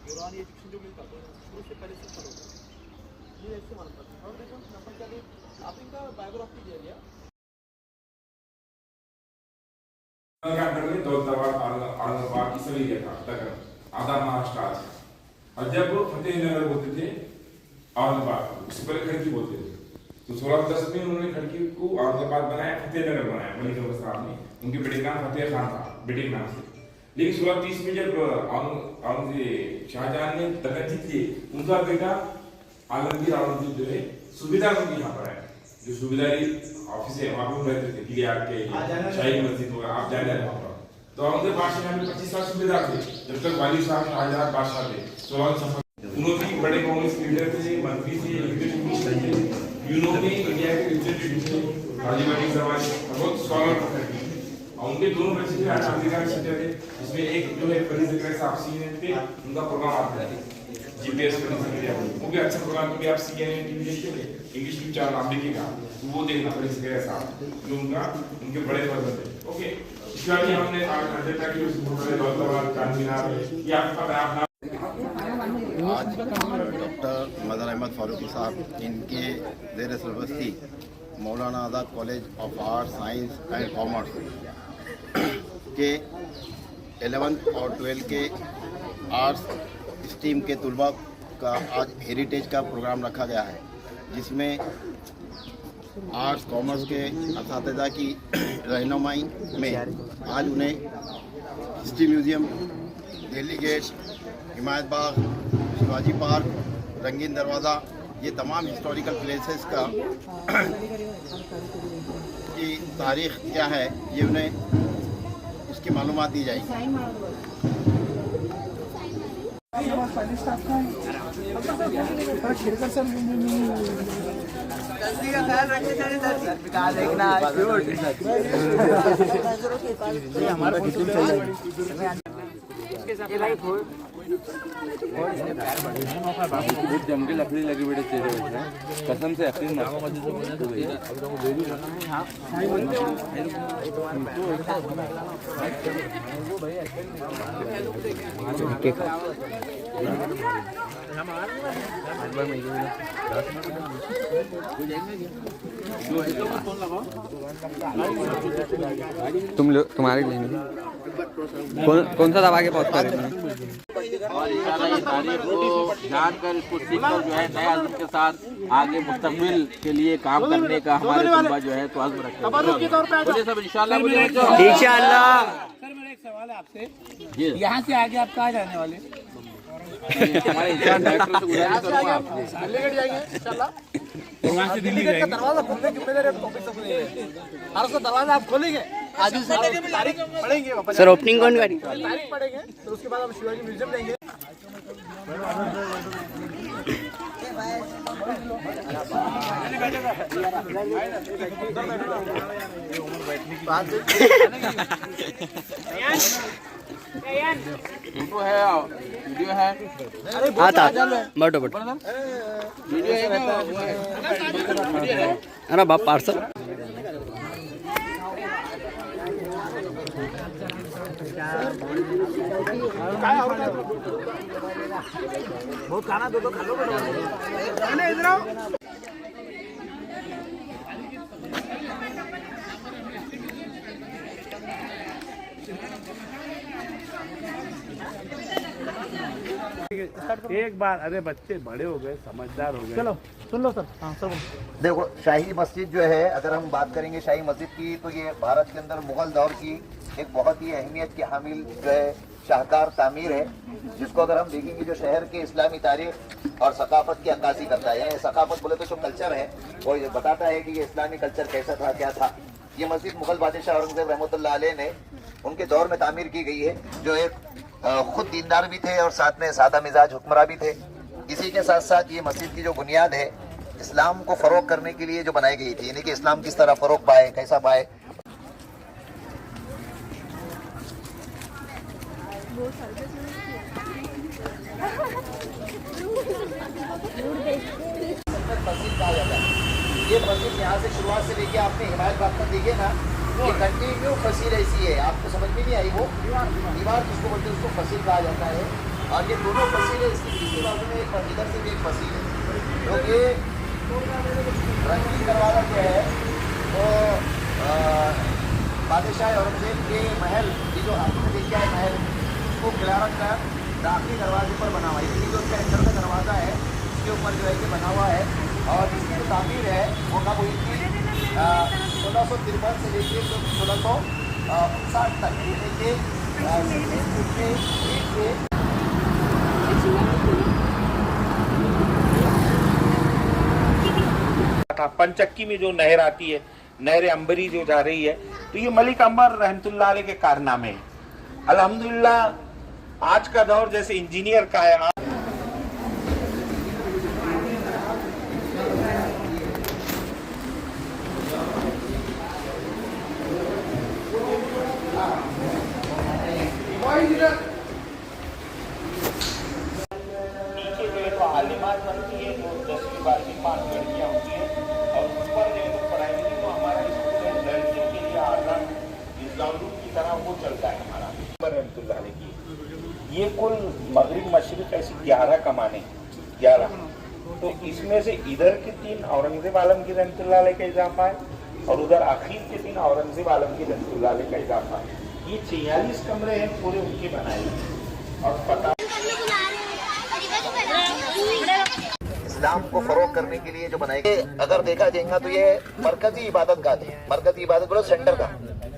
दौरान ये शिक्षण जो मिलता तो शुरू से पहले से फॉलो होता ये ऐसे मानता था और देखो नंबर क्या आप इनका बायोग्राफी दिया गया क्या करने दौलताबाद औरंगाबाद इस एरिया था तक आधा महाराष्ट्र आज और जब फतेहनगर होते थे औरंगाबाद उससे पहले खड़की बोलते थे तो 1610 में उन्होंने खड़की को औरंगाबाद बनाया फतेहनगर बनाया मलिक अकबर साहब ने उनके बेटे का नाम फतेह खान था बेटे के नाम से लेकिन 1630 में जब औरंगजेब शाहजहां ने दक्कन जीत लिए उनका बेटा आलमगीर औरंगजेब जो है सूबेदार उनके यहाँ पर आया जो सूबेदारी ऑफिस है वहाँ पे रहते थे किले के शाही मस्जिद वगैरह आप जाने वहाँ पर तो औरंगजेब बादशाह यहाँ पे 25 साल सूबेदार थे जब तक वाली साहब शाहजहां बादशाह थे 16 उन्होंने बड़े कांग्रेस लीडर थे मंत्री थे यूरोप में इंडिया के रिप्रेजेंटेटिव राजीव समाज बहुत स्कॉलर थे और उनके दोनों बच्चे थे अधिकारी शिक्षक थे इसमें एक जो है परिजन साहब सीएनएन पे उनका प्रोग्राम आता है जीपीएस परिजन वो भी अच्छा प्रोग्राम भी आप सीएनएन टीवी देखते थे इंग्लिश में चैनल आप देखिएगा तो वो देखना परिजन साहब जो उनके बड़े फर्ज थे ओके इसके बाद हमने अजेंडा की उस दौलताबाद चांदमीनार ये आपको पता है आज डॉक्टर मदर अहमद फारूकी साहब इनके ज़ेर सरबस्ती Maulana Azad college of art science and commerce के 11th और 12th के आर्ट्स स्ट्रीम के तलबा का आज हेरिटेज का प्रोग्राम रखा गया है जिसमें आर्ट्स कॉमर्स के असातिज़ा की रहनुमाई में आज उन्हें हिस्ट्री म्यूज़ियम, दिल्ली गेट, हिमायत बाग, शिवाजी पार्क, रंगीन दरवाज़ा ये तमाम हिस्टोरिकल प्लेसेस का की तारीख़ क्या है ये उन्हें उसकी मालूमात दी जाएगी। बहुत जम के लकड़ी लगी बेटे तेरे कसम से यकीन तुम्हारे लिए कौन सा दबा के पहुंच और ये तारीख को जानकर इसको सीखकर जो है नया इल्म के साथ आगे मुस्तकबिल के लिए काम करने का हमारे तलबा जो है तो अज़्म रखें। बोलिए सब इंशाल्लाह। सर मेरा एक सवाल है आपसे, यहाँ से आगे आप कहाँ जाने वाले? हमारे डायरेक्टर से गुजारिश करूँगा वहाँ से दिल्ली जाएंगे। दरवाजा खोलने की दरवाजा आप खोलेंगे आज से तारीख पढ़ेंगे सर ओपनिंग कौन करी? तारीख पढ़ेंगे तो उसके बाद हम शिवाजी म्यूजियम जाएंगे। फोटो है वीडियो है बटो वीडियो है अरे बाप पार्सल बहुत खाना दो खा लो इधर आओ। एक बार अरे बच्चे बड़े हो गए समझदार हो गए। चलो सुन लो सर। हाँ सब देखो शाही मस्जिद जो है अगर हम बात करेंगे शाही मस्जिद की तो ये भारत के अंदर मुगल दौर की एक बहुत ही अहमियत की हामिल जो है शाहकार तामीर है जिसको अगर हम देखेंगे जो शहर के इस्लामी तारीख और सकाफत की अक्कासी करता है। यानी सकाफत बोले तो जो कल्चर है वो ये बताता है कि ये इस्लामी कल्चर कैसा था क्या था। ये मस्जिद मुगल बादशाह औरंगजेब रहमतुल्लाह अलैह ने उनके दौर में तामीर की गई है जो एक खुद दीनदार भी थे और साथ में सादा मिजाज हुक्मरान भी थे। इसी के साथ साथ ये मस्जिद की जो बुनियाद है इस्लाम को फरोग करने के लिए जो बनाई गई थी यानी कि इस्लाम किस तरह फरोग पाए कैसा पाए। ये मस्जिद यहाँ से शुरुआत से लेके आपने हिमायत बाग तक देखिए ना ये कंटिन्यू फसील ऐसी है आपको समझ में नहीं आई वो दीवार जिसको बोलते हैं उसको फसील कहा जाता है। और ये दोनों फसीलें इसकी दूसरी बाजू में एक इधर से भी एक फसील है, जो कि रंगीन दरवाज़ा जो है वो बादशाह औरंगजेब के महल, ये जो आपने देखा है महल, उसको किला रंग का दाखिली दरवाजे पर बना हुआ है। इसलिए जो इसका अंदर का दरवाज़ा है इसके ऊपर जो है कि बना हुआ है। और इसकी जो तामीर है वो कब हुई थी? 1653 से लेके 1659 तक, देखिए पंचक्की में जो नहर आती है, नहर अंबरी जो जा रही है, तो ये मलिक अंबर रहमतुल्लाह अलैह के कारनामे हैं। अल्हम्दुलिल्लाह आज का दौर जैसे इंजीनियर का है, नीचे जो है तो आलिमात बनती है, जो 10वीं 12वीं 5 लड़कियाँ होती हैं, और ऊपर जो है तो पढ़ाई में तो हमारा स्कूल है लड़कियों के लिए आज़ाद इस्लाम की तरह वो चलता है हमारा रहमतुल्लाह अलैह की। ये कुल मगरिब मशरिक ऐसी 11 कमाने, 11, तो इसमें से इधर के 3 औरंगजेब आलम की रहमतुल्लाह अलैह का इजाफा है और उधर आखिर के 3 औरंगजेब आलम की रहमतुल्लाह अलैह का इजाफा है। ये 46 कमरे हैं पूरे उनके बनाए और पता इस्लाम को फरोग करने के लिए जो बनाए गए, अगर देखा जाएगा तो ये मरकजी इबादत गाह थे। मरकजी इबादत बोलो सेंटर था,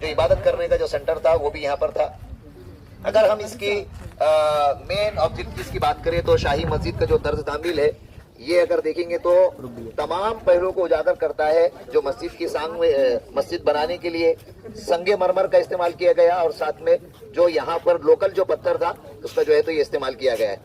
जो इबादत करने का जो सेंटर था वो भी यहाँ पर था। अगर हम इसकी मेन ऑब्जेक्टिव्स की बात करें तो शाही मस्जिद का जो तर्ज तामील है, ये अगर देखेंगे तो तमाम पहलुओं को उजागर करता है। जो मस्जिद की सांग में मस्जिद बनाने के लिए संगे मरमर का इस्तेमाल किया गया और साथ में जो यहाँ पर लोकल जो पत्थर था उसका जो है तो ये इस्तेमाल किया गया है।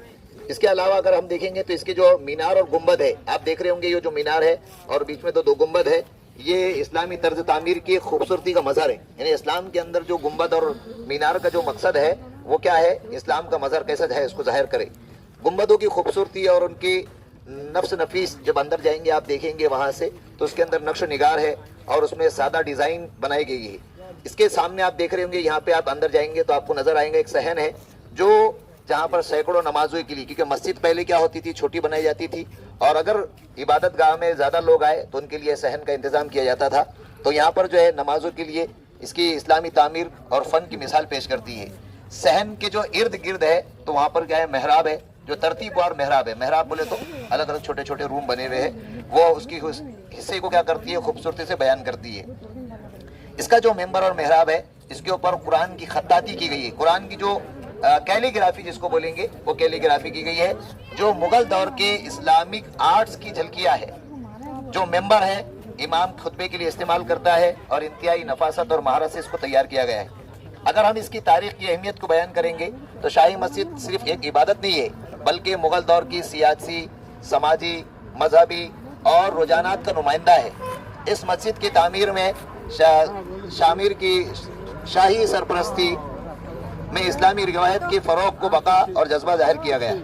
इसके अलावा अगर हम देखेंगे तो इसके जो मीनार और गुंबद है, आप देख रहे होंगे ये जो मीनार है और बीच में तो 2 गुंबद है, ये इस्लामी तर्ज तामीर की खूबसूरती का मज़हर है। यानी इस्लाम के अंदर जो गुंबद और मीनार का जो मकसद है वो क्या है, इस्लाम का मज़हर कैसा है इसको जाहिर करे। गुंबदों की खूबसूरती और उनकी नफ्स नफीस जब अंदर जाएंगे आप देखेंगे वहाँ से, तो उसके अंदर नक्श निगार है और उसमें सादा डिज़ाइन बनाई गई है। इसके सामने आप देख रहे होंगे, यहाँ पे आप अंदर जाएंगे तो आपको नजर आएंगे एक सहन है जो जहाँ पर सैकड़ों नमाजों के लिए, क्योंकि मस्जिद पहले क्या होती थी, छोटी बनाई जाती थी और अगर इबादत गाह में ज़्यादा लोग आए तो उनके लिए सहन का इंतज़ाम किया जाता था। तो यहाँ पर जो है नमाजों के लिए इसकी इस्लामी तामीर और फ़न की मिसाल पेश करती है। सहन के जो इर्द गिर्द है तो वहाँ पर क्या है, मेहराब है, जो तरतीबवार मेहराब है। मेहराब बोले तो अलग अलग छोटे छोटे रूम बने हुए हैं, वो उसकी हिस्से को क्या करती है, खूबसूरती से बयान करती है। इसका जो मेंबर और मेहराब है, इसके ऊपर कुरान की खत्ताती की गई है। कुरान की जो कैलीग्राफी जिसको बोलेंगे वो कैलीग्राफी की गई है, जो मुगल दौर के इस्लामिक आर्ट्स की झलकियां है। जो मेंबर है इमाम खुतबे के लिए इस्तेमाल करता है और इंतहाई नफासत और महारत से इसको तैयार किया गया है। अगर हम इसकी तारीख की अहमियत को बयान करेंगे तो शाही मस्जिद सिर्फ एक इबादत नहीं है, बल्कि मुगल दौर की सियासी, समाजी, मजहबी और रुझानात का नुमाइंदा है। इस मस्जिद की तामीर में शामिर की शाही सरपरस्ती में इस्लामी रिवायत के फरोग को बका और जज्बा जाहिर किया गया,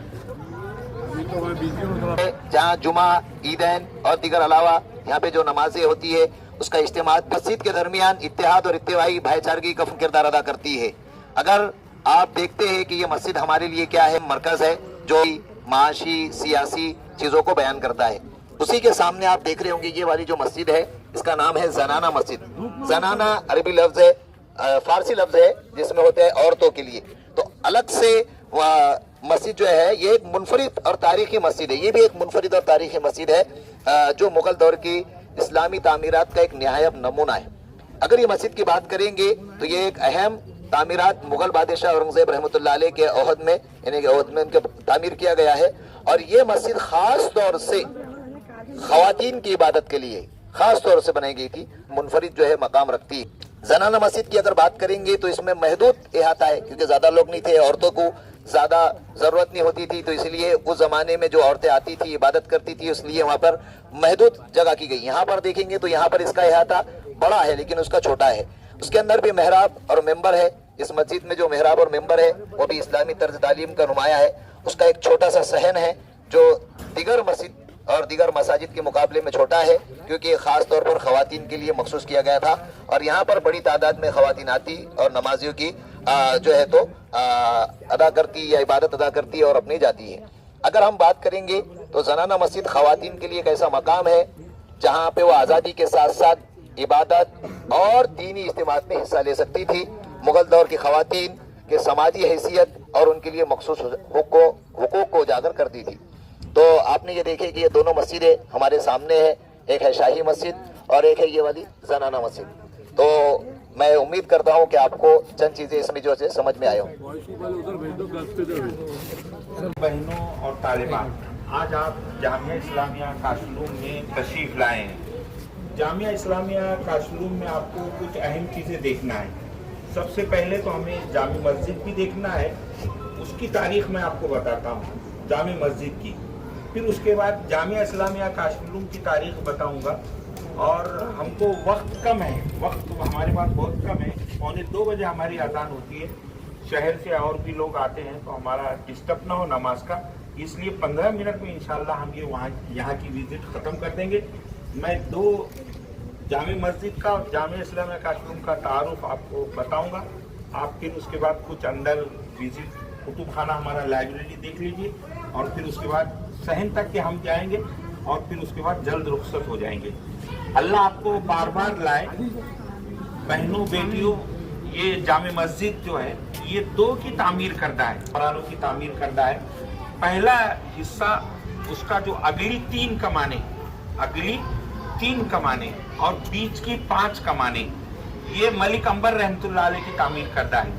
जहाँ जुमा, ईदैन और दीगर अलावा यहाँ पे जो नमाजें होती है उसका इस्तेमाल मस्जिद के दरमियान इत्तेहाद और इत्तेवाई भाईचारगी का किरदार अदा करती है। अगर आप देखते हैं कि ये मस्जिद हमारे लिए क्या है, मरकज है जो माशी सियासी चीज़ों को बयान करता है। उसी के सामने आप देख रहे होंगे ये वाली जो मस्जिद है इसका नाम है जनाना मस्जिद। जनाना अरबी लफ्ज है, फारसी लफ्ज है जिसमें होते हैं औरतों के लिए। तो अलग से मस्जिद जो है ये एक मुनफरिद और तारीखी मस्जिद है। ये भी एक मुनफरिद और तारीखी मस्जिद है जो मुगल दौर की इस्लामी तामीरात का एक निहायत नमूना है। अगर ये मस्जिद की बात करेंगे तो ये एक अहम तामीरात मुगल बादशाह औरंगजेब रहमतुल्लाह अलैह के ओहद में, यानी कि ओहद में उनके तामीर किया गया है। और ये मस्जिद खास तौर से खवातीन की इबादत के लिए खास तौर से बनाई गई थी, मुनफरिद जो है मकाम रखती है। जनाना मस्जिद की अगर बात करेंगे तो इसमें महदूद इहाता है, क्योंकि ज्यादा लोग नहीं थे, औरतों को ज्यादा जरूरत नहीं होती थी, तो इसलिए उस जमाने में जो औरतें आती थी इबादत करती थी, इसलिए वहां पर महदूद जगह की गई। यहाँ पर देखेंगे तो यहाँ पर इसका इहाता बड़ा है लेकिन उसका छोटा है। उसके अंदर भी मेहराब और मेंबर है। इस मस्जिद में जो मेहराब और मेंबर है वो भी इस्लामी तर्ज तालीम का नुमाया है। उसका एक छोटा सा सहन है जो दिगर मस्जिद और दिगर मसाजिद के मुकाबले में छोटा है, क्योंकि खास तौर पर खवातीन के लिए मखसूस किया गया था। और यहाँ पर बड़ी तादाद में खवातीन आती और नमाजियों की जो है तो अदा करती या इबादत अदा करती है और अपनी जाती है। अगर हम बात करेंगे तो ज़नाना मस्जिद ख़वातीन के लिए एक ऐसा मकाम है जहाँ पे वो आज़ादी के साथ साथ इबादत और दीनी इज्तिमात में हिस्सा ले सकती थी। मुगल दौर की ख़वातीन के समाजी हैसियत और उनके लिए मखसूस हुकूक को उजागर करती थी। तो आपने ये देखे कि ये दोनों मस्जिदें हमारे सामने है, एक है शाही मस्जिद और एक है ये वाली ज़नाना मस्जिद। तो मैं उम्मीद करता हूँ कि आपको चंद चीज़ें इसमें जो है समझ में आए हों। बहनों और तालिबान, आज आप जामिया इस्लामिया काशलूम में तशरीफ़ लाए हैं। जामिया इस्लामिया काशलूम में आपको कुछ अहम चीज़ें देखना है। सबसे पहले तो हमें जामी मस्जिद भी देखना है, उसकी तारीख़ मैं आपको बताता हूँ जामी मस्जिद की। फिर उसके बाद जामिया इस्लामिया काशलूम की तारीख़ बताऊँगा। और हमको वक्त कम है, वक्त हमारे पास बहुत कम है। 1:45 बजे हमारी अज़ान होती है, शहर से और भी लोग आते हैं तो हमारा डिस्टर्ब ना हो नमाज का, इसलिए 15 मिनट में इंशाल्लाह हम ये यहाँ की विज़िट ख़त्म कर देंगे। मैं 2 जामी मस्जिद का और जामिया इस्लामिया काशलूम का तारुफ आपको बताऊँगा। आप फिर उसके बाद कुछ अंदर विज़िट कुतुब खाना हमारा लाइब्रेरी देख लीजिए और फिर उसके बाद सहन तक के हम जाएंगे और फिर उसके बाद जल्द रुखसत हो जाएंगे। अल्लाह आपको बार बार लाए। बहनों बेटियों, ये जामे मस्जिद जो है ये 2 की तामीर करदा है, कुरानों की तामीर करदा है। पहला हिस्सा उसका जो अगली 3 कमाने और बीच की 5 कमाने, ये मलिक अंबर रहमतुल्लाह अलैह की तामीर करदा है।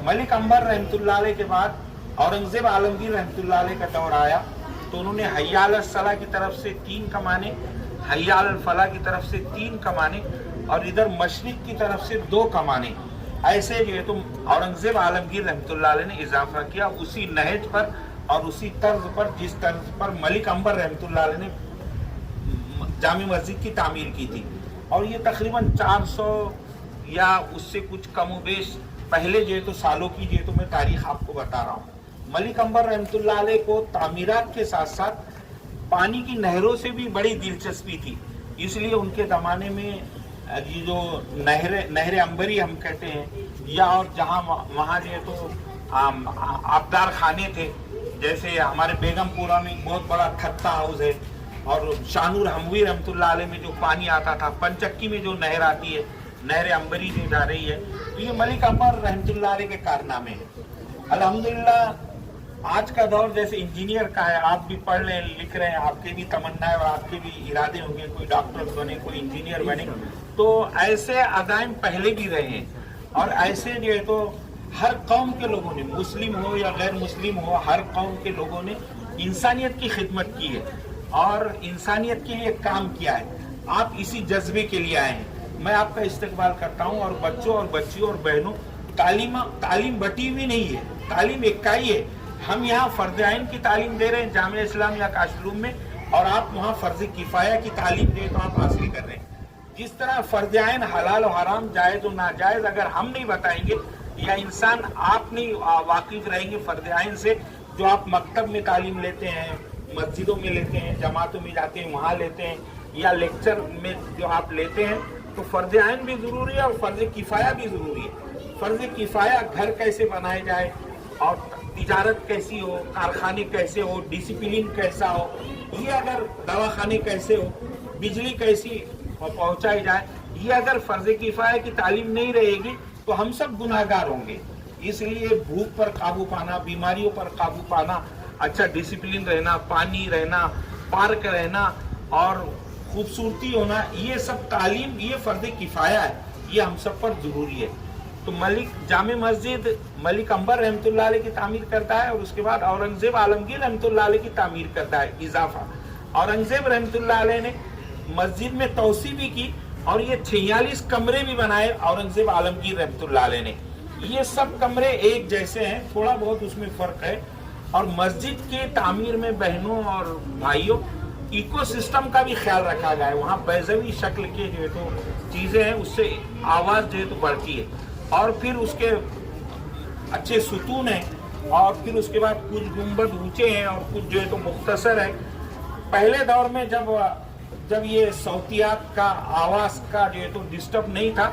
मलिक अंबर रहमतुल्लाह अलैह के बाद औरंगजेब आलमगीर रहमतुल्लाह अलैह का दौर आया तो उन्होंने हय्या अलल सलाह की तरफ से 3 कमाने, हय्या अलल फलाह की तरफ से 3 कमाने और इधर मशरिक की तरफ से 2 कमाने, ऐसे जो है तो औरंगजेब आलमगीर रहमतुल्लाह अलैह ने इजाफा किया उसी नहज पर और उसी तर्ज पर जिस तर्ज पर मलिक अंबर रहमतुल्लाह अलैह ने जामी मस्जिद की तामीर की थी। और ये तकरीबन 400 या उससे कुछ कमोबेश पहले जो है तो सालों की जो है तो मैं तारीख आपको बता रहा हूँ। मलिक अंबर रहमतुल्लाह अलैह को तामीरात के साथ साथ पानी की नहरों से भी बड़ी दिलचस्पी थी, इसलिए उनके ज़माने में ये जो नहर अंबरी हम कहते हैं या और जहाँ वहाँ जो है तो आबदार खाने थे, जैसे हमारे बेगमपुरा में बहुत बड़ा थत्ता हाउस है और शानूर हमवी रहमतुल्लाह अलैह में जो पानी आता था, पंचक्की में जो नहर आती है, नहर अंबरी जो जा रही है, तो ये मलिक अंबर रहमतुल्लाह अलैह के कारनामे हैं। अल्हम्दुलिल्लाह आज का दौर जैसे इंजीनियर का है, आप भी पढ़ रहे हैं लिख रहे हैं, आपके भी तमन्ना है और आपके भी इरादे होंगे कोई डॉक्टर बने कोई इंजीनियर बने, तो ऐसे अज़ाइम पहले भी रहे हैं और ऐसे जो है तो हर कौम के लोगों ने, मुस्लिम हो या गैर मुस्लिम हो, हर कौम के लोगों ने इंसानियत की खिदमत की है और इंसानियत के लिए काम किया है। आप इसी जज्बे के लिए आए हैं, मैं आपका इस्तकबाल करता हूँ। और बच्चों और बच्चियों और बहनों, तालीम बटी हुई नहीं है, तालीम इक्काई है। हम यहाँ फर्ज आइन की तालीम दे रहे हैं जामिया इस्लामिया काशलूम में और आप वहाँ फर्ज किफ़ाया की तालीम दे तो आप हासिल कर रहे हैं। जिस तरह फर्ज आइन हलाल और हराम, जायज़ और नाजायज़ अगर हम नहीं बताएंगे या इंसान आप नहीं वाकिफ रहेंगे फर्ज आइन से, जो आप मकतब में तालीम लेते हैं, मस्जिदों में लेते हैं, जमातों में जाते हैं वहाँ लेते हैं या लेक्चर में जो आप लेते हैं, तो फर्ज आइन भी ज़रूरी है और फर्ज किफ़ाया भी ज़रूरी है। फर्ज किफ़ाया घर कैसे बनाए जाए और तिजारत कैसी हो, कारखाने कैसे हो, डिसिप्लिन कैसा हो, ये अगर दवाखाने कैसे हो, बिजली कैसी पहुंचाई जाए, ये अगर फर्ज किफ़ाया की तालीम नहीं रहेगी तो हम सब गुनाहगार होंगे। इसलिए भूख पर काबू पाना, बीमारियों पर काबू पाना, अच्छा डिसिप्लिन रहना, पानी रहना, पार्क रहना और खूबसूरती होना, ये सब तालीम, ये फर्ज किफ़ाया है, ये हम सब पर ज़रूरी है। तो जामे मस्जिद मलिक अंबर रहमतुल्लाह अलैह की तामीर करता है और उसके बाद औरंगजेब आलमगीर रहमतुल्लाह अलैह की तामीर करता है इजाफा। औरंगजेब रहमतुल्लाह अलैह ने मस्जिद में तोसी भी की और ये 46 कमरे भी बनाए औरंगजेब आलमगीर रहमतुल्लाह अलैह ने। ये सब कमरे एक जैसे हैं, थोड़ा बहुत उसमें फ़र्क है। और मस्जिद के तामीर में बहनों और भाइयों, इकोसिस्टम का भी ख्याल रखा गया है। वहाँ बैज़वी शक्ल के जो है तो चीज़ें हैं, उससे आवाज़ जो है तो बढ़ती है। और फिर उसके अच्छे सुतून हैं और फिर उसके बाद कुछ गुंबद ऊंचे हैं और कुछ जो है तो मुख्तसर है। पहले दौर में जब ये सौतियात का, आवाज़ का जो है तो डिस्टर्ब नहीं था,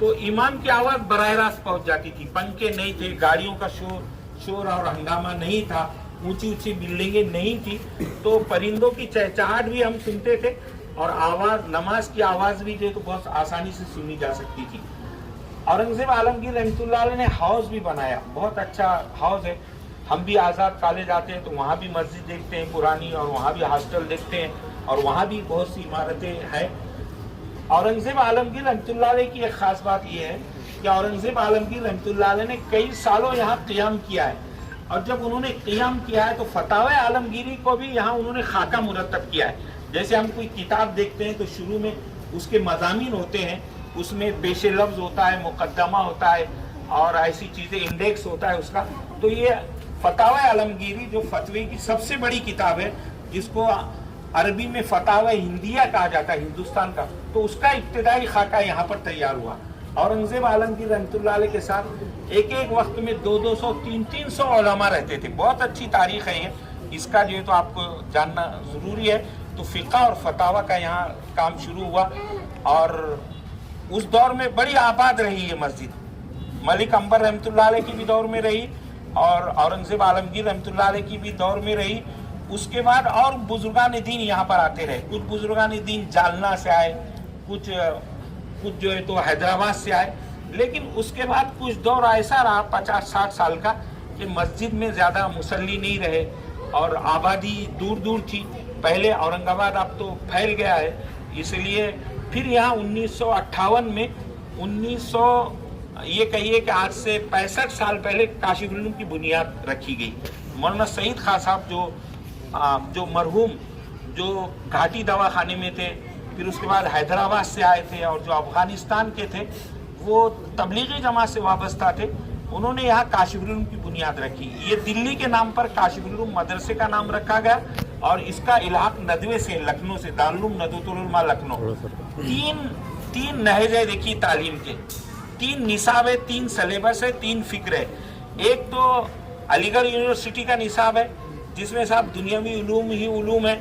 तो इमाम की आवाज बराह रास्त पहुंच जाती थी। पंखे नहीं थे, गाड़ियों का शोर और हंगामा नहीं था, ऊंची ऊंची बिल्डिंगें नहीं थी, तो परिंदों की चहचहाट भी हम सुनते थे और आवाज, नमाज की आवाज भी जो है तो बहुत आसानी से सुनी जा सकती थी। औरंगजेब आलमगीर रहमतुल्लाह अलैह ने हाउस भी बनाया, बहुत अच्छा हाउस है। हम भी आज़ाद कॉलेज आते हैं तो वहाँ भी मस्जिद देखते हैं पुरानी, और वहाँ भी हॉस्टल देखते हैं, और वहाँ भी बहुत सी इमारतें हैं। औरंगजेब आलमगीर रहमतुल्लाह अलैह की एक खास बात यह है कि औरंगजेब आलमगीर रहमतुल्लाह अलैह ने कई सालों यहाँ क़ियाम किया है, और जब उन्होंने क़ियाम किया है तो फतावा आलमगीरी को भी यहाँ उन्होंने खाका मुरतब किया है। जैसे हम कोई किताब देखते हैं तो शुरू में उसके मज़ामीन होते हैं, उसमें पेशे लफ्ज़ होता है, मुकद्दमा होता है, और ऐसी चीज़ें, इंडेक्स होता है उसका। तो ये फतावा आलमगीरी जो फतवे की सबसे बड़ी किताब है, जिसको अरबी में फतावा हिंदिया कहा जाता है, हिंदुस्तान का, तो उसका इब्तिदाई खाका यहाँ पर तैयार हुआ। औरंगजेब आलमगीर रहमतुल्लाह अलैह के साथ एक एक वक्त में 200-200, 300-300 उलमा रहते थे। बहुत अच्छी तारीख है ये, इसका जो है तो आपको जानना ज़रूरी है। तो फ़िक़्ह और फतावा का यहाँ काम शुरू हुआ, और उस दौर में बड़ी आबाद रही ये मस्जिद। मलिक अंबर रहमतुल्लाह अलैह की भी दौर में रही, और औरंगजेब आलमगीर रहमतुल्लाह अलैह की भी दौर में रही। उसके बाद और बुजुर्गान दीन यहाँ पर आते रहे। कुछ बुजुर्गान दीन जालना से आए, कुछ जो है तो हैदराबाद से आए, लेकिन उसके बाद कुछ दौर ऐसा रहा 50-60 साल का कि मस्जिद में ज़्यादा मुसल्ली नहीं रहे, और आबादी दूर दूर थी। पहले औरंगाबाद अब तो फैल गया है, इसलिए फिर यहाँ 1958 में ये कहिए कि आज से 65 साल पहले काशिफ उल उलूम की बुनियाद रखी गई। मौलाना सईद खां साहब जो मरहूम जो घाटी दवाखाने में थे, फिर उसके बाद हैदराबाद से आए थे, और जो अफगानिस्तान के थे वो तबलीगी जमात से वाबस्ता थे, उन्होंने यहाँ काशिफ उल उलूम की बुनियाद रखी। ये दिल्ली के नाम पर काशिफ उल उलूम मदरसे का नाम रखा गया, और इसका इलाक नदवे से, लखनऊ से, दारुल उलूम नदवतुल उलमा लखनऊ। तीन नहजे देखी तालीम के, 3 निसाब है, 3 सलेबस है, 3 फिक्र है। एक तो अलीगढ़ यूनिवर्सिटी का निसाब है, जिसमें साहब दुनियावी उलूम ही उलूम है,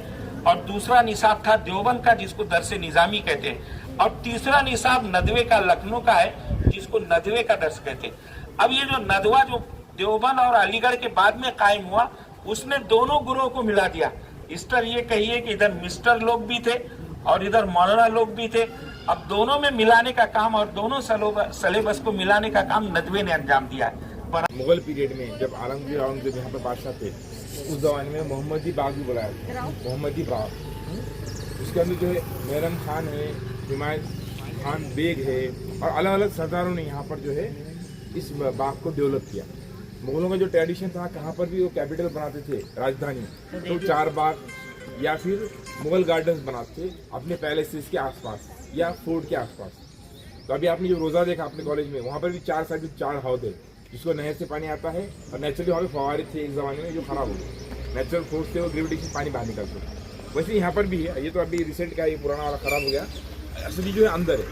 और दूसरा निसाब था देवबंद का, जिसको दरस निज़ामी कहते हैं, और तीसरा निसाब नदवे का लखनऊ का है, जिसको नदवे का दर्स कहते हैं। अब ये जो नदवा जो देवबंद और अलीगढ़ के बाद में कायम हुआ, उसने दोनों गुरों को मिला दिया। इस तरह ये कहिए कि इधर मिस्टर लोग भी थे और इधर मौलाना लोग भी थे। अब दोनों में मिलाने का काम और दोनों सलेबस को मिलाने का काम नदवे ने अंजाम दिया है। मुगल पीरियड में जब आलमगीर औरंगजेब यहाँ पर बादशाह थे, उस जमाने में मोहम्मदी बाग भी बुलाया था, मोहम्मदी बाग। उसके अंदर जो है मेहरम खान है, हिमायत खान बेग है, और अलग अलग सरदारों ने यहाँ पर जो है इस बाग को डेवलप किया। मुगलों का जो ट्रेडिशन था, कहाँ पर भी वो कैपिटल बनाते थे, राजधानी, तो 4 बाग या फिर मुगल गार्डन्स बनाते थे अपने पैलेसेस के आसपास या फोर्ट के आसपास। तो अभी आपने जो रोज़ा देखा अपने कॉलेज में, वहाँ पर भी 4 साइड 4 हौद है, जिसको नहर से पानी आता है, और नेचुरली वहाँ पे फवारे थे एक ज़माने में जो ख़राब हो गए, नेचुरल फोर्स से वो ग्रेविटी से पानी बाहर निकलते। वैसे यहाँ पर भी है, ये तो अभी रिसेंट का ये पुराना वाला ख़राब हो गया। असली जो है अंदर है,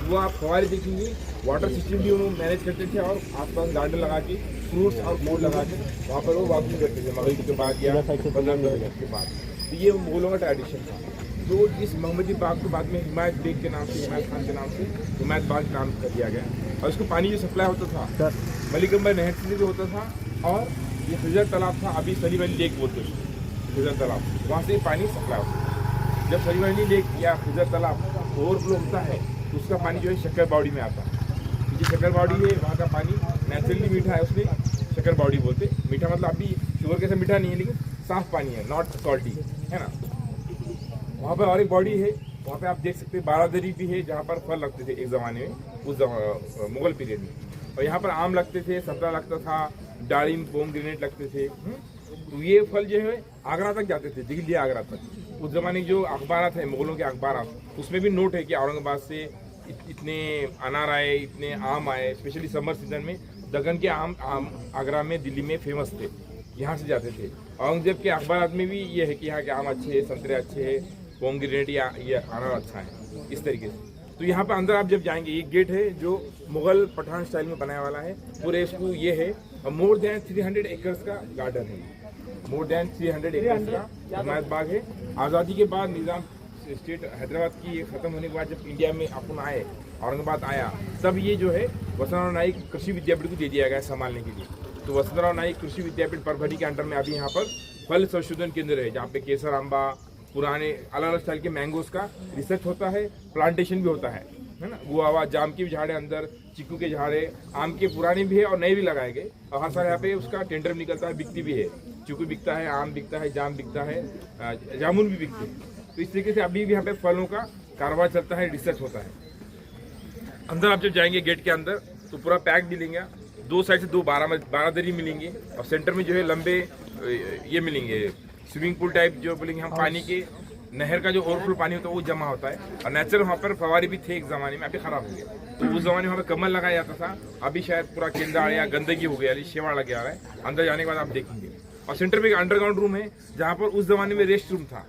वो आप फवारे देखेंगे, वाटर सिस्टम भी उन्होंने मैनेज करते थे, और आसपास गार्डन लगा के, फ्रूट्स और फूड लगा के वहाँ पर वो वॉकिंग करते थे मगरिब के बाद या 15 के बाद। तो ये मुगलों का ट्रेडिशन था। तो इस मोहम्मदी बाग को बाद में हिमायत बेग के नाम से, हिमायत खान के नाम से हिमायत बाग नाम कर दिया गया, और इसको पानी जो सप्लाई होता था मलिक अंबर नहर से भी होता था, और ये खजर तालाब था, अभी सलीम अली लेक बोलते थे, खजर तालाब, वहाँ से पानी सप्लाई होता है। जब सलीम अली लेक या खजर तालाब ओवरफ्लो होता है तो उसका पानी जो है शक्कर बावड़ी में आता है। जो शक्कर बावड़ी है वहाँ का पानी नेचुरली मीठा है, उसमें शक्कर बावड़ी बोलते। मीठा मतलब अभी शुगर कैसे मीठा नहीं है, लेकिन साफ पानी है, नॉट सॉल्टी, है ना। वहाँ पर और एक बॉडी है, वहाँ पे आप देख सकते हैं बारादरी भी है, जहाँ पर फल लगते थे एक ज़माने में, उस मुगल पीरियड में। और यहाँ पर आम लगते थे, संतरा लगता था, दारिम, पोमग्रेनेट लगते थे। तो ये फल जो है आगरा तक जाते थे, दिल्ली आगरा तक। उस ज़माने के जो अखबार हैं, मुगलों के अखबार, उसमें भी नोट है कि औरंगाबाद से इतने अनार आए, इतने आम आए, स्पेशली समर सीजन में दक्कन के आम आगरा में, दिल्ली में फेमस थे, यहाँ से जाते थे। औरंगजेब के अखबार में भी ये है कि यहाँ के आम अच्छे हैं, संतरे अच्छे हैं, पोमग्रेनेट या ये अनार अच्छा है, इस तरीके से। तो यहाँ पर अंदर आप जब जाएंगे, एक गेट है जो मुगल पठान स्टाइल में बनाया वाला है, पूरे इसको ये है, और मोर देन 300 एकर्स का गार्डन है, मोर देन 300 एकर्स का हिमायत बाग है। आज़ादी के बाद निज़ाम स्टेट हैदराबाद की ख़त्म होने के बाद जब इंडिया में अपन आए औरंगाबाद आया, तब ये जो है वसंतराव नाईक कृषि विद्यापीठ को दे दिया गया संभालने के लिए। तो वसंतराव नाईक कृषि विद्यापीठ परभणी के अंडर में अभी यहाँ पर फल संशोधन केंद्र है, जहाँ पे केसर, आंबा, पुराने अलग अलग स्टाइल के मैंगोज का रिसर्च होता है, प्लांटेशन भी होता है ना। गुआवा, जाम की भी झाड़े अंदर, चीकू के झाड़े, आम के पुराने भी है और नए भी लगाए गए, और हर साल यहाँ पे उसका टेंडर भी निकलता है, बिकती भी है। चीकू बिकता है, आम बिकता है, जाम बिकता है, जामुन भी बिकते हैं। तो इस तरीके से अभी भी यहाँ पे फलों का कारोबार चलता है, रिसर्च होता है। अंदर आप जब जाएंगे गेट के अंदर तो पूरा पैक मिलेंगे, दो साइड से 12 दरी मिलेंगे, और सेंटर में जो है लंबे ये मिलेंगे स्विमिंग पूल टाइप, जो बोलेंगे हम, पानी के नहर का जो ओवरफ्लो पानी होता है वो जमा होता है। और नेचुरल वहाँ पर फवारे भी थे एक ज़माने में, अभी खराब हो गया। तो उस ज़माने में वहाँ पर कमल लगाया जाता था, अभी शायद पूरा केंद्र या गंदगी हो गया, शेवाड़ लग गया है। अंदर जाने के बाद आप देखेंगे, और सेंटर में एक अंडरग्राउंड रूम है जहाँ पर उस ज़माने में रेस्ट रूम था।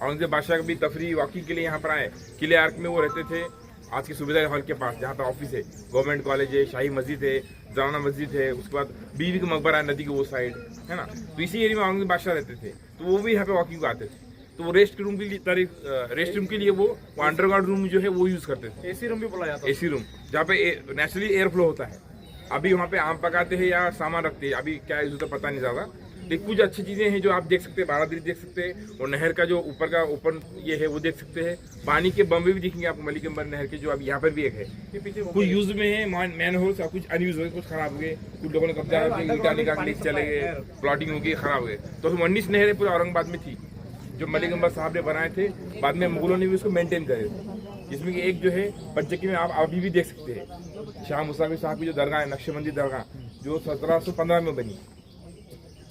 औरंगजेब बादशाह कभी तफरी वॉकिंग के लिए यहाँ पर आए, किले आर्क में वो रहते थे, आज की सुविधा हॉल के पास, जहाँ पर ऑफिस है, गवर्नमेंट कॉलेज है, शाही मस्जिद है, जवाना मस्जिद है, उसके बाद बीवी का मकबरा है नदी के वो साइड है ना। तो इसी एरिया में औरंगजेब बादशाह रहते थे, तो वो भी यहाँ पे वॉकिंग को आते थे। तो वो रेस्ट रूम के लिए वो अंडरग्राउंड रूम जो है वो यूज करते थे। एसी रूम भी बोला जाता है, एसी रूम, जहाँ पे नेचुरली एयर फ्लो होता है। अभी वहाँ पे आम पकाते हैं या सामान रखते हैं, अभी क्या यूज होता है पता नहीं ज़्यादा, लेकिन कुछ अच्छी चीज़ें हैं जो आप देख सकते हैं। बारादरी देख सकते हैं, और नहर का जो ऊपर का ओपन ये है वो देख सकते हैं। पानी के बम्बे भी दिखेंगे आपको, मलिकंबर नहर के, जो अभी यहाँ पर भी एक है। कुछ यूज में है मैन होल्स, कुछ अनयूज हो गए, कुछ खराब हो गए, कुछ लोगों ने कब्जा करके ईटा निकाल के चले गए, प्लॉटिंग हो गई, खराब हो गए। तो 19 नहरें पूरे औरंगाबाद में थी जो मलिकंबर साहब ने बनाए थे, बाद में मुगलों ने भी उसको मेंटेन करे, जिसमें कि एक जो है पंचक्की में आप अभी भी देख सकते हैं, शाह मुसाफिर साहब की जो दरगाह है, नक्शबंदी दरगाह, जो 1715 में बनी,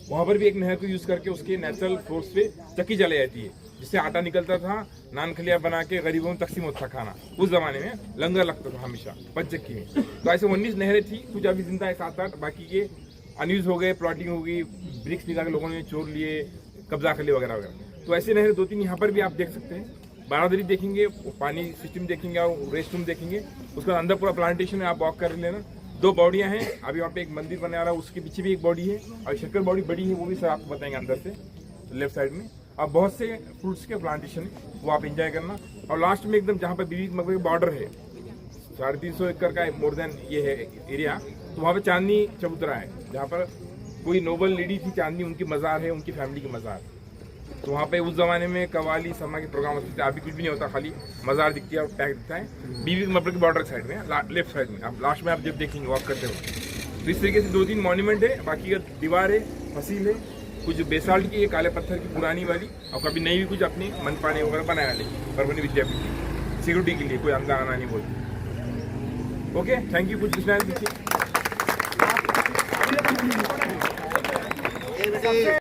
वहाँ पर भी एक नहर को यूज करके उसके नेचुरल फोर्स पे चक्की चलाई जाती है, जिससे आटा निकलता था, नान खलिया बना के गरीबों में तकसीम होता था खाना। उस जमाने में लंगर लगता था हमेशा पंचक्की में। तो ऐसे 19 नहरें थी, कुछ अभी जिंदा है 7-8, बाकी के अनयूज हो गए, प्लॉटिंग हो गई, ब्रिक्स निकाल के लोगों ने चोर लिए, कब्जा कर लिया वगैरह वगैरह। तो ऐसे नहरें 2-3 यहाँ पर भी आप देख सकते हैं। बारादरी देखेंगे, पानी सिस्टम देखेंगे, और रेस्ट रूम देखेंगे, उसके अंदर पूरा प्लांटेशन है, आप वॉक कर लेना। 2 बॉडियाँ हैं, अभी वहाँ पे एक मंदिर बना रहा है, उसके पीछे भी एक बॉडी है, और शक्कर बॉडी बड़ी है, वो भी सर आपको बताएंगे अंदर से लेफ्ट साइड में। और बहुत से फ्रूट्स के प्लांटेशन है, वो आप एंजॉय करना। और लास्ट में एकदम जहाँ पर बीवी मकबरे का बॉर्डर है, 350 एकड़ का मोर देन ये है एरिया, तो वहाँ पे चांदनी चबूतरा है, जहाँ पर कोई नोबल लेडी थी चांदनी, उनकी मज़ार है, उनकी फैमिली की मज़ार। तो वहाँ पे उस जमाने में कवाली समा के प्रोग्राम होते थे, अभी कुछ भी नहीं होता, खाली मज़ार दिखती है और पैक दिखता है। बीवी मकबरे के बॉर्डर साइड में, लेफ्ट साइड में, आप लास्ट में आप जब देखेंगे वॉक करते हो। तो इस तरीके से 2-3 मॉन्यूमेंट है, बाकी का दीवार है, फसील है, कुछ बेसाल्ट की है, काले पत्थर की पुरानी वाली, और कभी नई भी कुछ अपनी मनपाने वगैरह बनाया लेकिन परभणी विद्यापीठ की सिक्योरिटी के लिए, कोई अंदर आना नहीं बोलते। Okay, thank you. कुछ पूछना है?